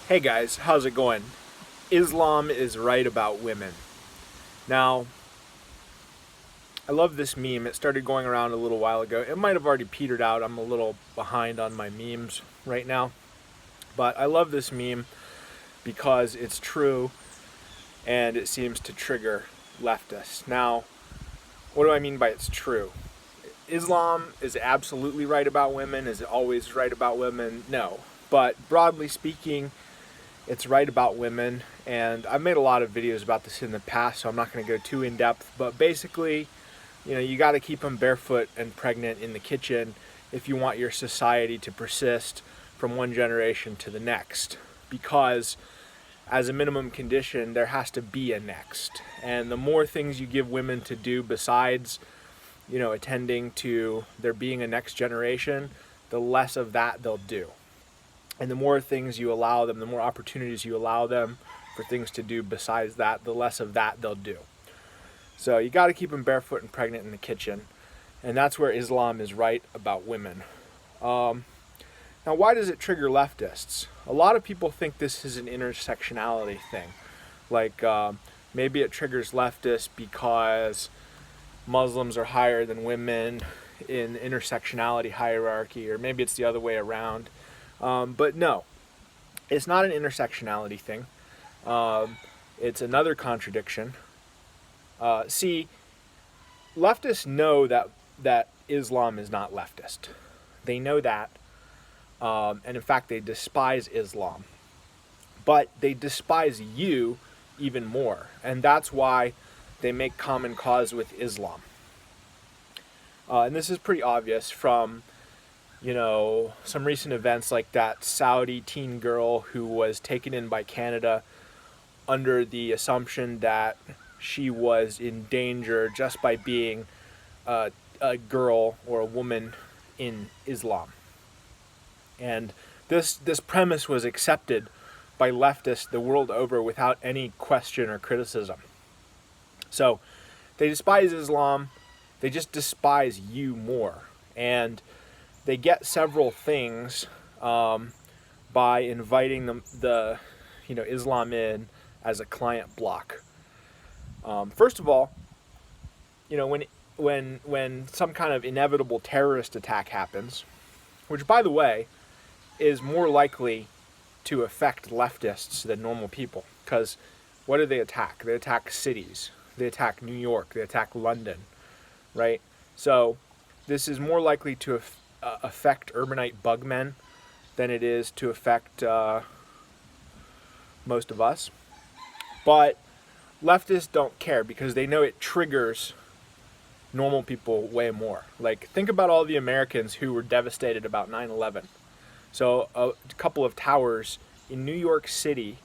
Hey guys, how's it going? Islam is right about women. Now, I love this meme. It started going around a little while ago. It might have already petered out. I'm a little behind on my memes right now. But I love this meme because it's true and it seems to trigger leftists. Now, what do I mean by it's true? Islam is absolutely right about women. Is it always right about women? No. But broadly speaking, it's right about women, and I've made a lot of videos about this in the past, so I'm not going to go too in depth, but basically, you got to keep them barefoot and pregnant in the kitchen if you want your society to persist from one generation to the next, because as a minimum condition, there has to be a next. And the more things you give women to do besides, attending to there being a next generation, the less of that they'll do. And the more things you allow them, the more opportunities you allow them for things to do besides that, the less of that they'll do. So you got to keep them barefoot and pregnant in the kitchen. And that's where Islam is right about women. Now, why does it trigger leftists? A lot of people think this is an intersectionality thing. Like maybe it triggers leftists because Muslims are higher than women in intersectionality hierarchy, or maybe it's the other way around. But no, it's not an intersectionality thing. It's another contradiction. See, leftists know that Islam is not leftist. They know that. And in fact, they despise Islam. But they despise you even more. And that's why they make common cause with Islam. And this is pretty obvious from some recent events like that Saudi teen girl who was taken in by Canada under the assumption that she was in danger just by being a girl or a woman in Islam. And this premise was accepted by leftists the world over without any question or criticism. So they despise Islam, they just despise you more. And they get several things by inviting the Islam in as a client block. First of all, when some kind of inevitable terrorist attack happens, which by the way is more likely to affect leftists than normal people, because what do they attack? They attack cities. They attack New York. They attack London, right? So this is more likely to affect urbanite bugmen than it is to affect most of us. But leftists don't care because they know it triggers normal people way more. Like, think about all the Americans who were devastated about 9/11. So a couple of towers in New York City,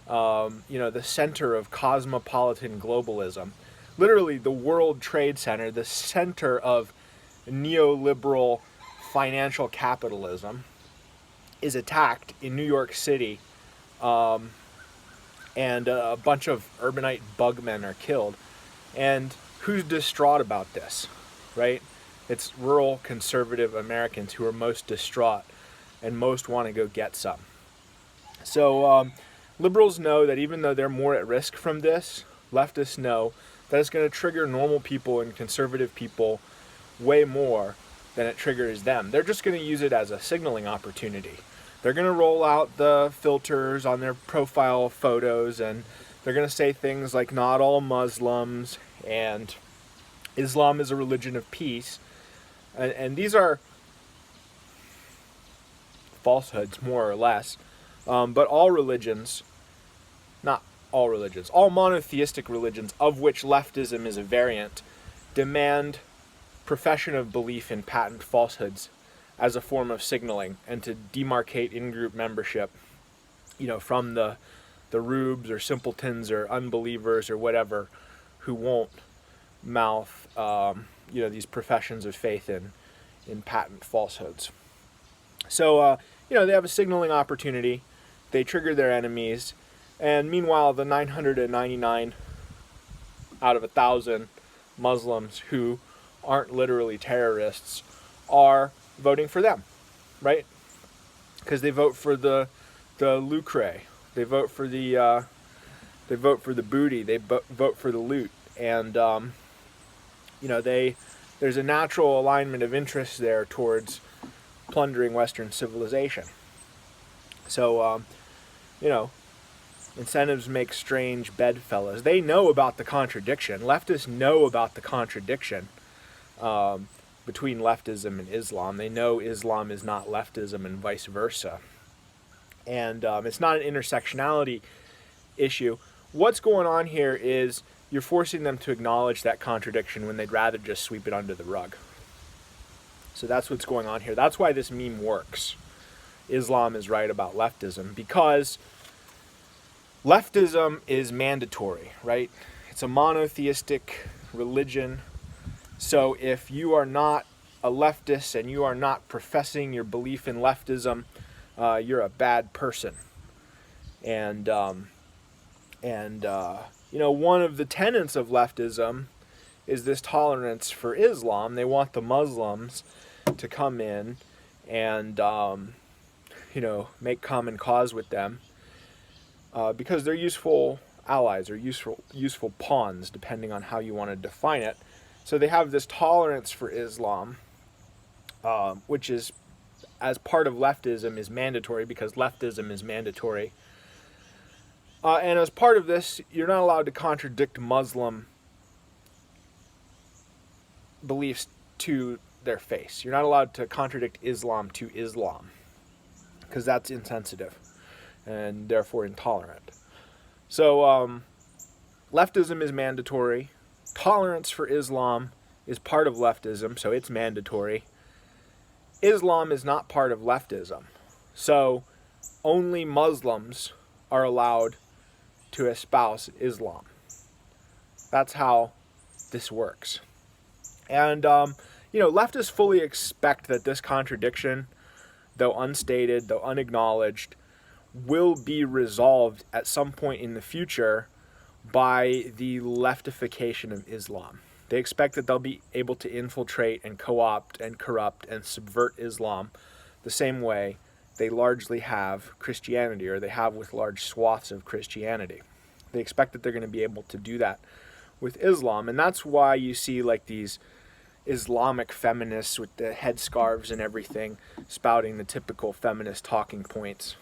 the center of cosmopolitan globalism, literally the World Trade Center, the center of neoliberal financial capitalism, is attacked in New York City, and a bunch of urbanite bugmen are killed. And who's distraught about this, right? It's rural conservative Americans who are most distraught and most want to go get some. So liberals know that even though they're more at risk from this, leftists know that it's going to trigger normal people and conservative people way more than it triggers them. They're just going to use it as a signaling opportunity. They're going to roll out the filters on their profile photos, and they're going to say things like not all Muslims and Islam is a religion of peace. And these are falsehoods, more or less. But all religions, not all religions, all monotheistic religions, of which leftism is a variant, demand profession of belief in patent falsehoods as a form of signaling and to demarcate in-group membership, from the rubes or simpletons or unbelievers or whatever who won't mouth, these professions of faith in patent falsehoods. So, they have a signaling opportunity. They trigger their enemies. And meanwhile, the 999 out of 1,000 Muslims who aren't literally terrorists are voting for them, right? Because they vote for the the lucre. They vote for the booty. They vote for the loot, and there's a natural alignment of interest there towards plundering Western civilization. So incentives make strange bedfellows. They know about the contradiction. Leftists know about the contradiction between leftism and Islam. They know Islam is not leftism and vice versa. And it's not an intersectionality issue. What's going on here is you're forcing them to acknowledge that contradiction when they'd rather just sweep it under the rug. So that's what's going on here. That's why this meme works. Islam is right about leftism, because leftism is mandatory, right? It's a monotheistic religion. So if you are not a leftist and you are not professing your belief in leftism, you're a bad person. And one of the tenets of leftism is this tolerance for Islam. They want the Muslims to come in and make common cause with them because they're useful allies or useful pawns, depending on how you want to define it. So they have this tolerance for Islam, which is, as part of leftism, is mandatory because leftism is mandatory. And as part of this, you're not allowed to contradict Muslim beliefs to their face. You're not allowed to contradict Islam to Islam, because that's insensitive and therefore intolerant. So leftism is mandatory. Tolerance for Islam is part of leftism, so it's mandatory. Islam is not part of leftism. So only Muslims are allowed to espouse Islam. That's how this works. And, leftists fully expect that this contradiction, though unstated, though unacknowledged, will be resolved at some point in the future by the leftification of Islam. They expect that they'll be able to infiltrate and co-opt and corrupt and subvert Islam the same way they largely have Christianity, or they have with large swaths of Christianity. They expect that they're going to be able to do that with Islam, and that's why you see like these Islamic feminists with the headscarves and everything spouting the typical feminist talking points.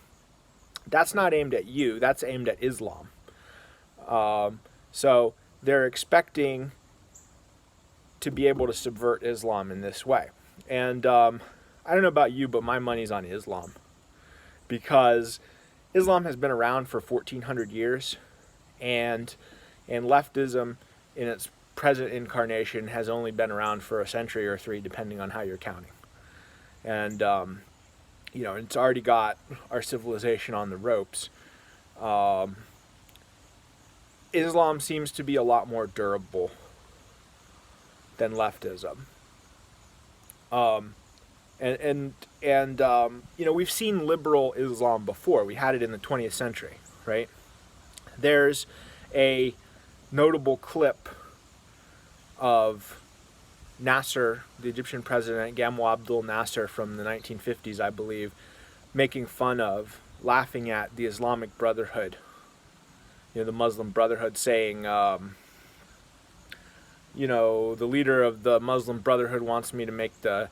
That's not aimed at you, that's aimed at Islam. So they're expecting to be able to subvert Islam in this way. And I don't know about you, but my money's on Islam, because Islam has been around for 1400 years, and leftism in its present incarnation has only been around for a century or three, depending on how you're counting. And it's already got our civilization on the ropes. Islam seems to be a lot more durable than leftism. We've seen liberal Islam before. We had it in the 20th century, right? There's a notable clip of Nasser, the Egyptian president, Gamal Abdel Nasser, from the 1950s, I believe, making fun of, laughing at the Islamic Brotherhood, the Muslim Brotherhood, saying, the leader of the Muslim Brotherhood wants me to make the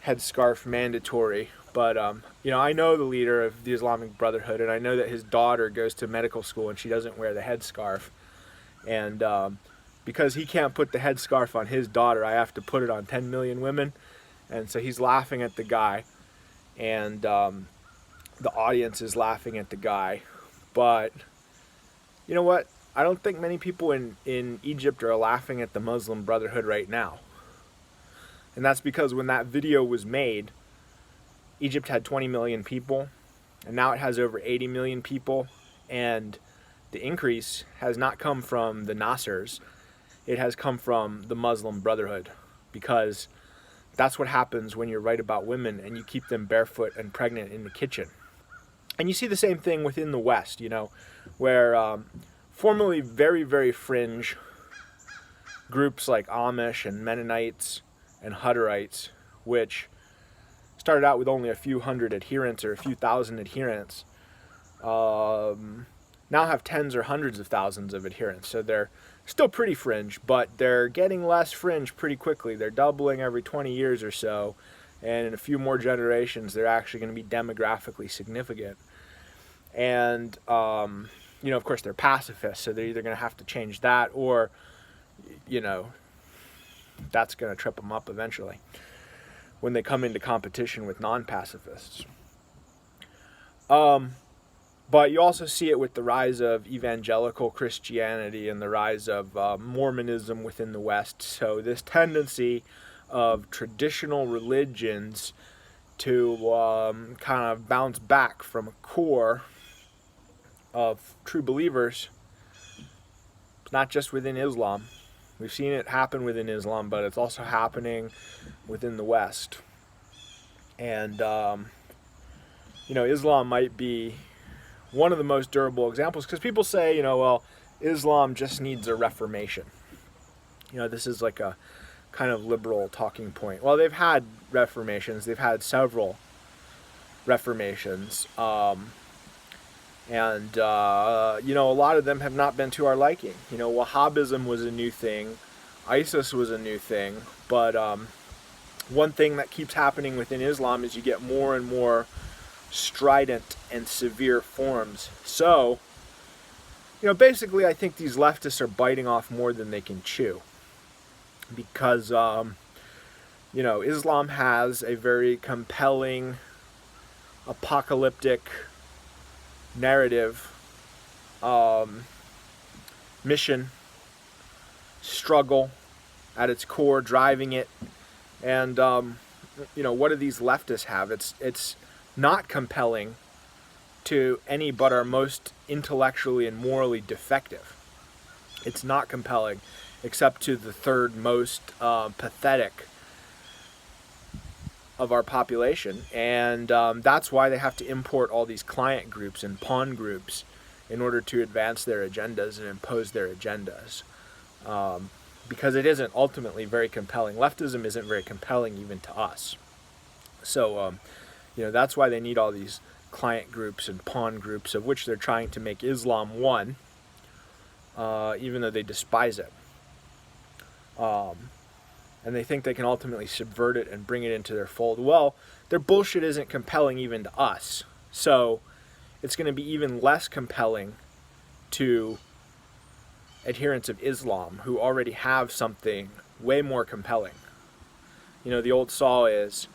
headscarf mandatory, but I know the leader of the Islamic Brotherhood, and I know that his daughter goes to medical school and she doesn't wear the headscarf, and because he can't put the headscarf on his daughter, I have to put it on 10 million women. And so he's laughing at the guy, and the audience is laughing at the guy. But you know what? I don't think many people in Egypt are laughing at the Muslim Brotherhood right now. And that's because when that video was made, Egypt had 20 million people, and now it has over 80 million people. And the increase has not come from the Nassers. It has come from the Muslim Brotherhood, because that's what happens when you're right about women and you keep them barefoot and pregnant in the kitchen. And you see the same thing within the West, where formerly very, very fringe groups like Amish and Mennonites and Hutterites, which started out with only a few hundred adherents or a few thousand adherents, now have tens or hundreds of thousands of adherents. So they're still pretty fringe, but they're getting less fringe pretty quickly. They're doubling every 20 years or so, and in a few more generations, they're actually going to be demographically significant. And, of course, they're pacifists, so they're either going to have to change that or, that's going to trip them up eventually when they come into competition with non-pacifists. But you also see it with the rise of evangelical Christianity and the rise of Mormonism within the West. So this tendency of traditional religions to kind of bounce back from a core of true believers, not just within Islam. We've seen it happen within Islam, but it's also happening within the West. And, Islam might be one of the most durable examples, because people say, Islam just needs a reformation. This is like a kind of liberal talking point. Well, they've had reformations. They've had several reformations. And a lot of them have not been to our liking. Wahhabism was a new thing. ISIS was a new thing. But one thing that keeps happening within Islam is you get more and more strident and severe forms. So, basically I think these leftists are biting off more than they can chew. Because, Islam has a very compelling, apocalyptic narrative, mission, struggle at its core, driving it. And, what do these leftists have? It's not compelling to any but our most intellectually and morally defective. It's not compelling except to the third most pathetic of our population. And that's why they have to import all these client groups and pawn groups in order to advance their agendas and impose their agendas. Because it isn't ultimately very compelling. Leftism isn't very compelling even to us. So, that's why they need all these client groups and pawn groups, of which they're trying to make Islam one, even though they despise it. And they think they can ultimately subvert it and bring it into their fold. Well, their bullshit isn't compelling even to us. So it's going to be even less compelling to adherents of Islam who already have something way more compelling. The old saw is,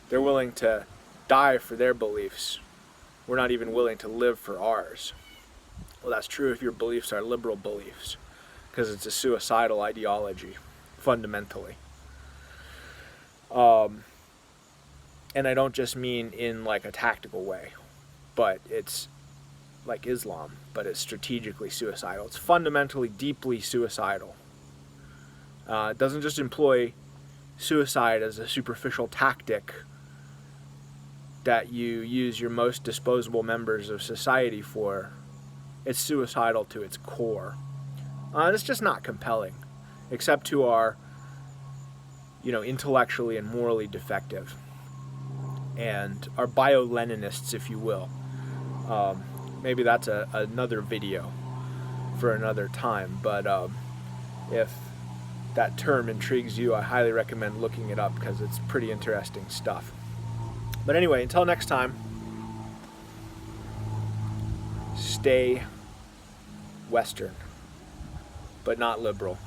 they're willing to die for their beliefs. We're not even willing to live for ours. Well, that's true if your beliefs are liberal beliefs, because it's a suicidal ideology, fundamentally. And I don't just mean in like a tactical way, but it's like Islam, but it's strategically suicidal. It's fundamentally, deeply suicidal. It doesn't just employ suicide as a superficial tactic that you use your most disposable members of society for. It's suicidal to its core. And it's just not compelling, except to our, intellectually and morally defective, and our bio-Leninists, if you will. Maybe that's another video for another time, but if that term intrigues you, I highly recommend looking it up, because it's pretty interesting stuff. But anyway, until next time, stay Western, but not liberal.